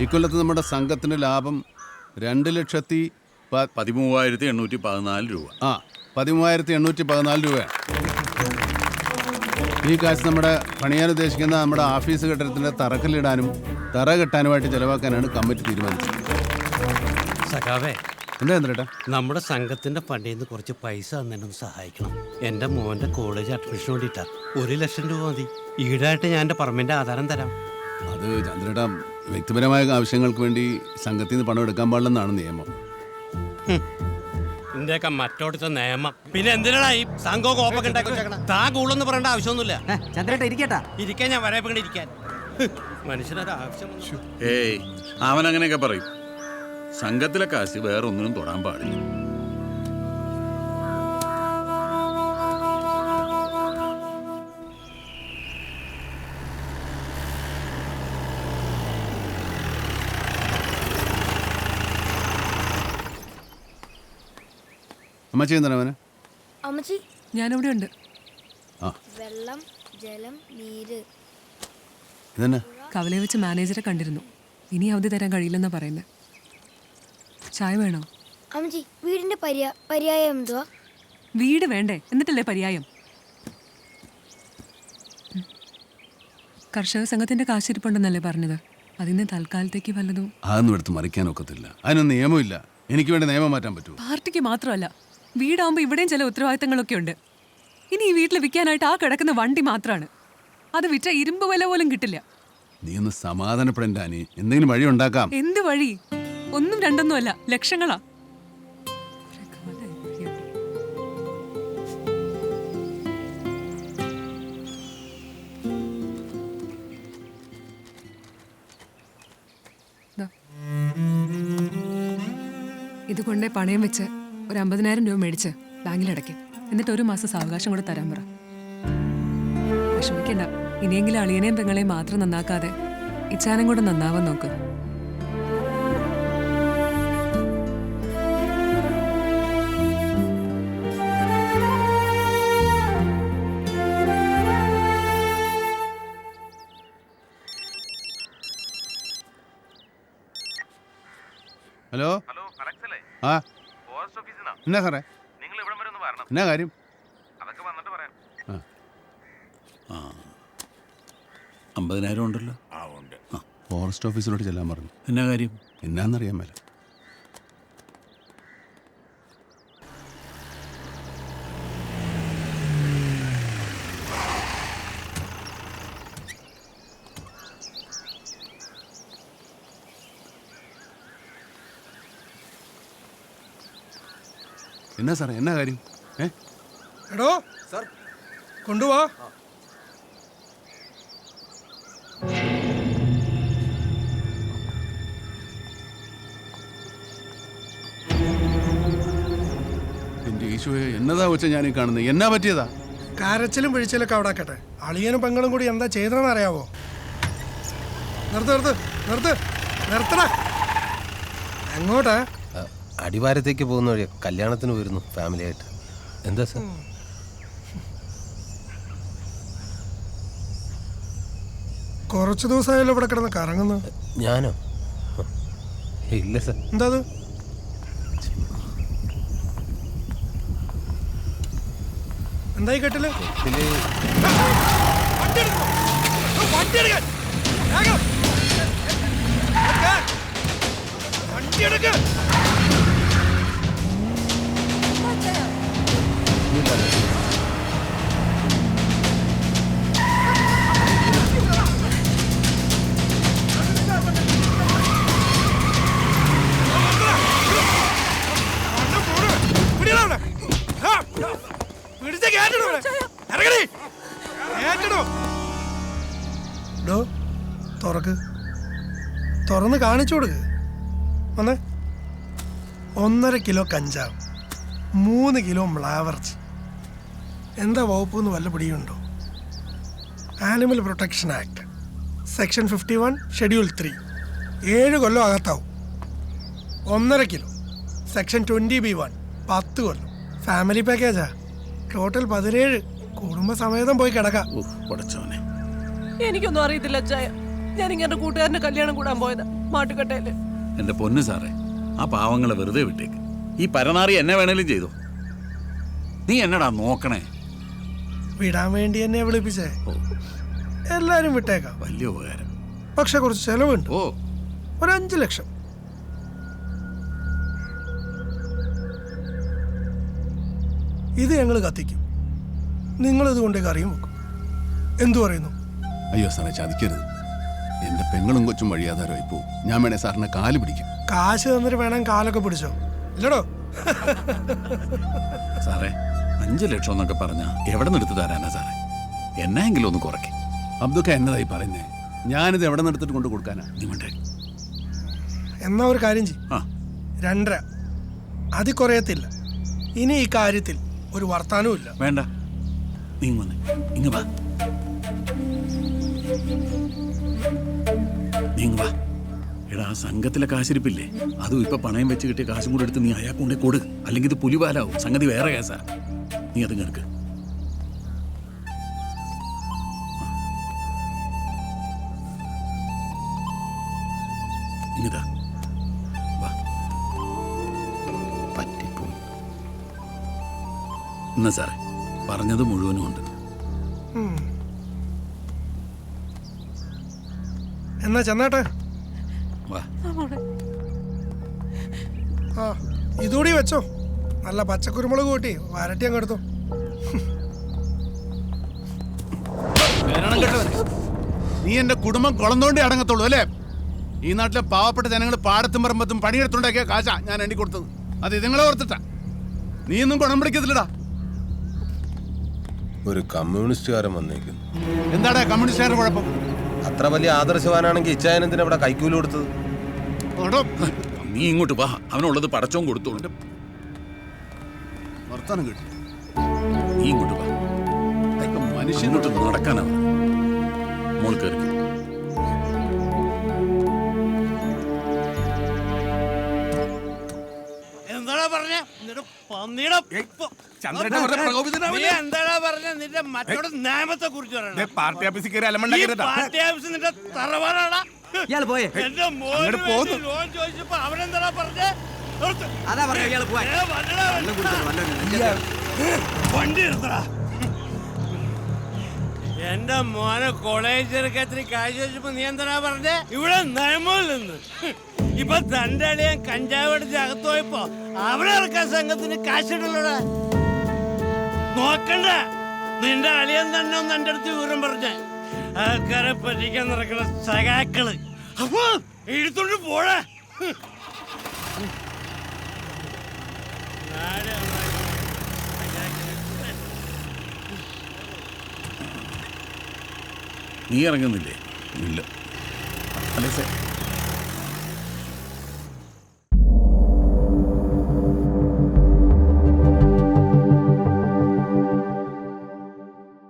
ഇക്കൊല്ലത്ത് നമ്മുടെ സംഘത്തിന്റെ ലാഭം 2,13,814 രൂപ. 13,814 രൂപയാണ്. ഈ കാശ് നമ്മുടെ പണിയാൻ ഉദ്ദേശിക്കുന്ന നമ്മുടെ ഓഫീസ് കെട്ടിടത്തിന്റെ തറക്കല്ലിടാനും തറ കെട്ടാനുമായിട്ട് ചെലവാക്കാനാണ് കമ്മിറ്റി തീരുമാനിച്ചത്. സഖാവേ, എന്താ ചന്ദ്രേട്ടാ? നമ്മുടെ സംഘത്തിന്റെ ഫണ്ടിൽ നിന്ന് കുറച്ച് പൈസ തന്നെ സഹായിക്കണം. എൻ്റെ മോൻ്റെ കോളേജ് അഡ്മിഷൻ വേണ്ടിയിട്ടാ. 1,00,000 രൂപ മതി. ഈടായിട്ട് ഞാൻ എൻ്റെ പറമ്പിന്റെ ആധാരം തരാം. അത് ചന്ദ്രേട്ടാ, വ്യക്തിപരമായ ആവശ്യങ്ങൾക്ക് വേണ്ടി സംഘത്തിൽ നിന്ന് പണം എടുക്കാൻ പാടില്ലെന്നാണ് നിയമം. ഇന്ത്യയൊക്കെ മറ്റോടത്തെ നിയമം. പിന്നെ എന്തിനാ ഈ സംഘവും കോപ്പൊക്കെ ഉണ്ടാക്കി താ കൂളെന്ന് പറയേണ്ട ആവശ്യമൊന്നുമില്ല. ചന്ദ്രേട്ടാ ഇരിക്കട്ടാ. ഇരിക്കാൻ ഞാൻ വരയപ്പോ ഇരിക്കാൻ. മനുഷ്യനൊരു ആവശ്യം. ഏയ്, അവൻ അങ്ങനെയൊക്കെ പറയും. സംഘത്തിലെ കാശ് വേറെ ഒന്നിനും തൊടാൻ പാടില്ല. അമ്മച്ചി എന്താണ് അവന്? അമ്മച്ചി, ഞാനിവിടെ ഉണ്ട്. വെള്ളം, ജലം, നീര്. ഇതന്നെ കവലയെ വെച്ച് മാനേജറെ കണ്ടിരുന്നു. ഇനി അവധി തരാൻ കഴിയില്ലെന്നാ പറയുന്നത്. ചായ വേണോ? അമ്മച്ചി, വീടിന്റെ പര്യായം എന്തുവാ? വീട് വേണ്ടേ? എന്നിട്ടല്ലേ പര്യായം? കർഷക സംഘത്തിന്റെ കാശിരിപ്പുണ്ടെന്നല്ലേ പറഞ്ഞത്? അതിന് തൽക്കാലത്തേക്ക് വല്ലതും. അതൊന്നും എടുത്ത് മറിക്കാൻ ഒക്കത്തില്ല. അതിനൊന്നും നിയമമില്ല. എനിക്ക് വേണ്ടി നിയമം മാറ്റാൻ പറ്റുമോ? പാർട്ടിക്ക് മാത്രമല്ല, വീടാകുമ്പോ ഇവിടെയും ചില ഉത്തരവാദിത്തങ്ങളൊക്കെ ഉണ്ട്. ഇനി ഈ വീട്ടിൽ വിൽക്കാനായിട്ട് ആ കിടക്കുന്ന വണ്ടി മാത്രമാണ്. അത് വിറ്റ ഇരുമ്പ് വില പോലും കിട്ടില്ല. നീ ഒന്ന് സമാധാനപ്പെടേണ്ട അനി. എന്തെങ്കിലും വഴി ഉണ്ടാക്കാം. എന്ത് വഴി? ഒന്നും രണ്ടൊന്നും അല്ല, ലക്ഷങ്ങളാ. ഇത് കൊണ്ടേ പണയം വെച്ച് ഒരു 50,000 രൂപ മേടിച്ച് ബാങ്കിലടയ്ക്കും. എന്നിട്ട് 1 മാസം സാവകാശം കൂടെ തരാൻ പറ. വിഷമിക്കണ്ട. ഇനിയെങ്കിലും അളിയനെയും പെങ്ങളെയും മാത്രം നന്നാക്കാതെ ഇച്ചാനും കൂടെ നന്നാവാൻ നോക്ക്. ഹലോ, അലക്സല്ലേ? ആ പോസ്റ്റ് ഓഫീസിനാ. എന്നാ സാറേ? നിങ്ങൾ ഇവിടം വരെ ഒന്ന് വരണം. എന്നാ കാര്യം? അതൊക്കെ വന്നിട്ട് പറയാം. 50,000 ഉണ്ടല്ലോ. ഫോറസ്റ്റ് ഓഫീസിലോട്ട് ചെല്ലാൻ പറഞ്ഞു. എന്നാ കാര്യം? എന്നാന്നറിയാൻ മേല. എന്നാ സാറേ, എന്നാ കാര്യം? എടോ സാർ, കൊണ്ടുപോവാ. എന്റെ ഈശോയെ, എന്നതാ വെച്ചാൽ ഞാനീ കാണുന്നത്? എന്നാ പറ്റിയതാ? കരച്ചിലും പിഴിച്ചിലൊക്കെ അവിടെ ആക്കട്ടെ. അളിയനും പെങ്ങളും കൂടി എന്താ ചെയ്തതെന്ന് അറിയാവോ? നിർത്തടാ. എങ്ങോട്ടാ? അടിവാരത്തേക്ക് പോകുന്ന വഴിയാ. കല്യാണത്തിന് വരുന്നു ഫാമിലി ആയിട്ട്. എന്താ സാർ? കുറച്ച് ദിവസമായല്ലോ ഇവിടെ കിടന്ന് കറങ്ങുന്നു. ഞാനോ? ഇല്ല സാർ. എന്താ അത്? എന്തായി കെട്ടില്? തുറന്ന് കാണിച്ചു കൊടുക്ക്. വന്നേ. 1.5 കിലോ കഞ്ചാവ്, 3 കിലോ മ്ലാവർച്ച്. എന്താ വകുപ്പ് എന്ന് വല്ല പിടിയുണ്ടോ? Animal protection act section 51 schedule 3 7 കൊല്ലം അകത്താവും. 1.5 കിലോ സെക്ഷൻ 20B1 10 കൊല്ലം. ഫാമിലി പാക്കേജാ. ടോട്ടൽ 17. കുടുംബസമേതം പോയി കിടക്കാം. എനിക്കൊന്നും അറിയത്തില്ല അച്ചായ. ഞാൻ ഇങ്ങനെ കൂട്ടുകാരന്റെ കല്യാണം കൂടാൻ പോയതാ. മാട്ടുകട്ടയില്. എന്റെ പൊന്നു സാറേ, ആ പാവങ്ങളെ വെറുതെ വിട്ടേക്ക്. ഈ പരനാറി എന്നെ വേണേലും ചെയ്തോ. നീ എന്നടാ നോക്കണേ. വിടാൻ വേണ്ടി എന്നെ വിളിപ്പിച്ചേ. ഓ, എല്ലാരും വിട്ടേക്കാം, വലിയ ഉപകാരം. പക്ഷെ കുറച്ച് ചെലവുണ്ട്. ഓ, ഒരു 5 ലക്ഷം. ഇത് ഞങ്ങൾ കത്തിക്കും, നിങ്ങളിത് കൊണ്ട് കറിയും വെക്കും. എന്തു പറയുന്നു? അയ്യോ സാറേ, ചതിക്കരുത്. എൻ്റെ പെങ്ങളും കൊച്ചും വഴിയാധാരമായി പോവും. ഞാൻ വേണേ സാറിനെ കാല് പിടിക്കും. കാശ് തന്നിട്ട് വേണം കാലൊക്കെ പിടിച്ചോ, ഇല്ലടോ? സാറേ, 5 ലക്ഷം എന്നൊക്കെ പറഞ്ഞാ എവിടെ നിന്ന് എടുത്ത് തരാനാ സാറേ? എന്നെങ്കിലും ഒന്ന് കുറയ്ക്കും. അബ്ദൊക്കെ എന്നതായി പറയുന്നേ? ഞാനിത് എവിടെ നിന്ന് എടുത്തിട്ട് കൊണ്ട് കൊടുക്കാനാ? നീ മിണ്ടേ. എന്നാ ഒരു കാര്യം ചെയ്യും, ആ, 2.5 അത് കുറയത്തില്ല. ഇനി ഈ കാര്യത്തിൽ ഒരു വർത്താനവും ഇല്ല. വേണ്ട, നീ വന്നേ, ഇങ്ങ് വാ, നീ ഇങ്ങ് വാ. എടാ, ആ സംഘത്തിലെ കാശിരിപ്പില്ലേ, അതും ഇപ്പൊ പണയം വെച്ച് കിട്ടിയ കാശും കൂടെ എടുത്ത് നീ അയാൾക്ക് കൊണ്ടേ കൊടു. അല്ലെങ്കിൽ ഇത് പുലിവാലാവും. സംഗതി വേറെ കേസാ. നീ അത് എടുക്ക്. ഇങ്ങതാ, വാ. പറ്റിപ്പോയി. എന്നാ സാറേ, പറഞ്ഞത് മുഴുവനും ഉണ്ട്. എന്നാ ചെന്നാട്ടെ. വാ. ആ, ഇതുകൂടി വെച്ചോ. നല്ല പച്ചക്കുരുമുളക് കൂട്ടി വരട്ടി അങ്ങ് എടുത്തോ. നീ എന്റെ കുടുംബം കുളന്തോണ്ടി അടങ്ങത്തുള്ളൂ അല്ലേ? ഈ നാട്ടിലെ പാവപ്പെട്ട ജനങ്ങൾ പാടത്തും പറമ്പത്തും പണിയെടുത്തുണ്ടാക്കിയ കാശാ ഞാൻ എണ്ണി കൊടുത്തത്. അത് ഇതുങ്ങളെ ഓർത്തിട്ടാ. നീയൊന്നും ഗുണം പിടിക്കത്തില്ലടാ. ഒരു കമ്മ്യൂണിസ്റ്റുകാരൻ വന്നേക്കുന്നു. എന്താടാ കമ്മ്യൂണിസ്റ്റുകാരുടെ കുഴപ്പം? അത്ര വലിയ ആദർശവാനാണെങ്കിൽ ഇച്ചായനന്തിന് ഇവിടെ കൈക്കൂലി കൊടുത്തത്? നീ ഇങ്ങോട്ട് വാ, അവനുള്ളത് പടച്ചോൻ കൊടുത്തോണ്ട്. വർത്താനം കേട്ടു. നീ ഇങ്ങോട്ട് വാ. മനുഷ്യൻ ഇങ്ങോട്ട് നടക്കാനാ. മോൾ കയറി. എന്താടാ പറഞ്ഞ പന്നിയുടെ എന്താടാ പറഞ്ഞ നിന്റെ മറ്റോടെ നിയമത്തെ കുറിച്ച് പറയണം. പാർട്ടി ഓഫീസിൽ കയറി പാർട്ടി ഓഫീസ് നിന്റെ തറവാടാടാ. എന്റെ മോൻ ലോൺ ചോദിച്ചപ്പോ അവനെന്താടാ പറഞ്ഞേ? വണ്ടി എടുത്തടാ. എന്റെ മോനെ കോളേജ് ചെറുക്കത്തിന് കാശ് ചോദിച്ചപ്പോ നീ എന്താ പറഞ്ഞേ? ഇവിടെ നിയമം നിന്ന് ഇപ്പൊ തന്റെ അളിയൻ കഞ്ചാവ് എടുത്ത് അകത്ത് പോയപ്പോ അവിടെ ഇറക്കാൻ സംഘത്തിന് കാശിടല്ലോടാ. നോക്കണ്ട, നിന്റെ അളിയൻ തന്നെ ഒന്ന് എന്റെ അടുത്ത് വിവരം പറഞ്ഞേ. ആൾക്കാരെ പറ്റിക്കാൻ നടക്കുന്ന സഖാക്കള് അപ്പൊ എടുത്തോണ്ട് പോടാ. നീ ഇറങ്ങുന്നില്ലേ? ഇല്ല. അല്ലേ സാർ?